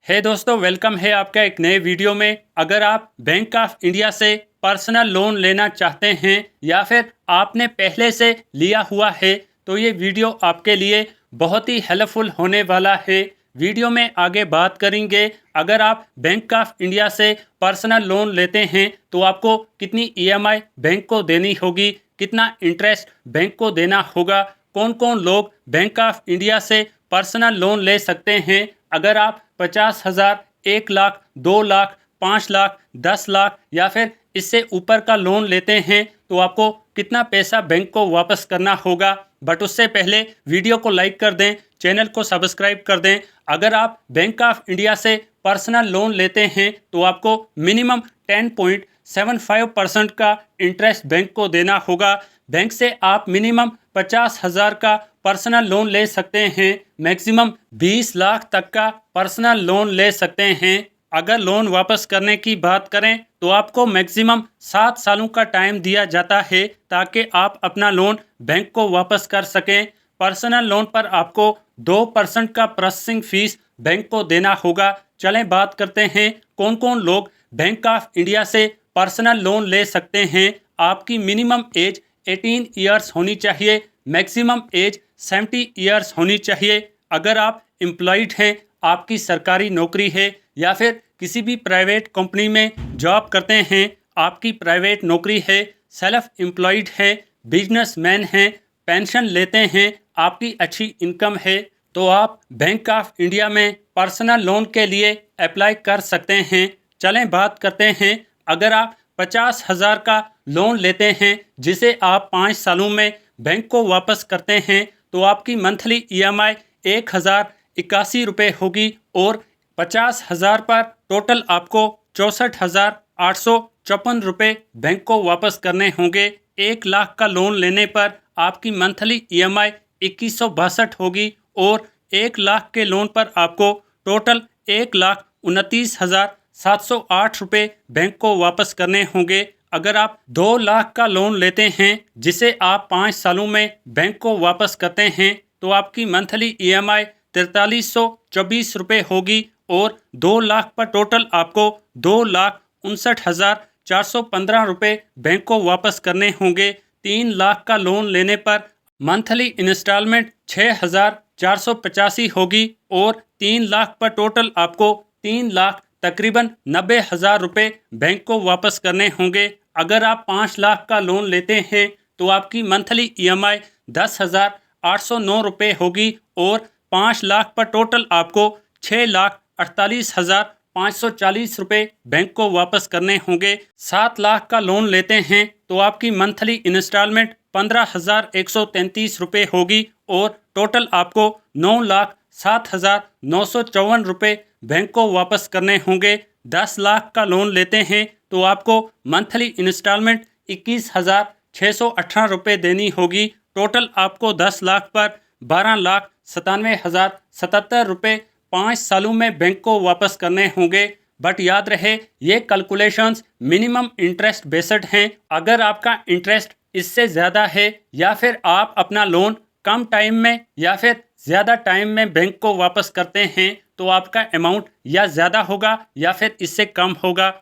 हे दोस्तों, वेलकम है आपका एक नए वीडियो में। अगर आप बैंक ऑफ इंडिया से पर्सनल लोन लेना चाहते हैं या फिर आपने पहले से लिया हुआ है तो ये वीडियो आपके लिए बहुत ही हेल्पफुल होने वाला है। वीडियो में आगे बात करेंगे, अगर आप बैंक ऑफ इंडिया से पर्सनल लोन लेते हैं तो आपको कितनी ईएमआई बैंक को देनी होगी, कितना इंटरेस्ट बैंक को देना होगा, कौन कौन लोग बैंक ऑफ इंडिया से पर्सनल लोन ले सकते हैं। अगर आप 50,000, 1 लाख, 2 लाख, 5 लाख, 10 लाख या फिर इससे ऊपर का लोन लेते हैं तो आपको कितना पैसा बैंक को वापस करना होगा। बट उससे पहले वीडियो को लाइक कर दें, चैनल को सब्सक्राइब कर दें। अगर आप बैंक ऑफ इंडिया से पर्सनल लोन लेते हैं तो आपको मिनिमम 10.75% का इंटरेस्ट बैंक को देना होगा। बैंक से आप मिनिमम 50,000 का पर्सनल लोन ले सकते हैं, मैक्सिमम 20 लाख तक का पर्सनल लोन ले सकते हैं। अगर लोन वापस करने की बात करें तो आपको मैक्सिमम 7 सालों का टाइम दिया जाता है ताकि आप अपना लोन बैंक को वापस कर सकें। पर्सनल लोन पर आपको 2% का प्रोसेसिंग फीस बैंक को देना होगा। चलें बात करते हैं कौन कौन लोग बैंक ऑफ इंडिया से पर्सनल लोन ले सकते हैं। आपकी मिनिमम एज 18 ईयर्स होनी चाहिए, मैक्सिमम एज 70 ईयर्स होनी चाहिए। अगर आप एम्प्लॉयड हैं, आपकी सरकारी नौकरी है या फिर किसी भी प्राइवेट कंपनी में जॉब करते हैं, आपकी प्राइवेट नौकरी है, सेल्फ एम्प्लॉयड है, बिजनेसमैन हैं, पेंशन लेते हैं, आपकी अच्छी इनकम है तो आप बैंक ऑफ इंडिया में पर्सनल लोन के लिए अप्लाई कर सकते हैं। चलें बात करते हैं, अगर आप 50,000 का लोन लेते हैं जिसे आप 5 सालों में बैंक को वापस करते हैं तो आपकी मंथली ईएमआई 1,081 रुपये होगी और 50,000 पर टोटल आपको 64,854 रुपये बैंक को वापस करने होंगे। 1 लाख का लोन लेने पर आपकी मंथली ईएमआई 2162 होगी और 1 लाख के लोन पर आपको टोटल 1,29,708 रुपये बैंक को वापस करने होंगे। अगर आप 2 लाख का लोन लेते हैं जिसे आप 5 सालों में बैंक को वापस करते हैं तो आपकी मंथली ईएमआई 4324 रुपये होगी और 2 लाख पर टोटल आपको 2,59,415 रुपये बैंक को वापस करने होंगे। 3 लाख का लोन लेने पर मंथली इंस्टॉलमेंट 6,485 होगी और 3 लाख पर टोटल आपको 3 लाख तकरीबन 90,000 रुपये बैंक को वापस करने होंगे। अगर आप 5 लाख का लोन लेते हैं तो आपकी मंथली ईएमआई 10,809 रुपये होगी और 5 लाख पर टोटल आपको 6,48,540 रुपये बैंक को वापस करने होंगे। 7 लाख का लोन लेते हैं तो आपकी मंथली इंस्टॉलमेंट 15,133 रुपये होगी और टोटल आपको 9,07,954 रुपये बैंक को वापस करने होंगे। 10 लाख का लोन लेते हैं तो आपको मंथली इंस्टॉलमेंट 21,618 रुपये देनी होगी। टोटल आपको 10 लाख पर 12,97,077 रुपये 5 सालों में बैंक को वापस करने होंगे। बट याद रहे, ये कैलकुलेशंस मिनिमम इंटरेस्ट बेस्ड हैं। अगर आपका इंटरेस्ट इससे ज़्यादा है या फिर आप अपना लोन कम टाइम में या फिर ज़्यादा टाइम में बैंक को वापस करते हैं तो आपका अमाउंट या ज़्यादा होगा या फिर इससे कम होगा।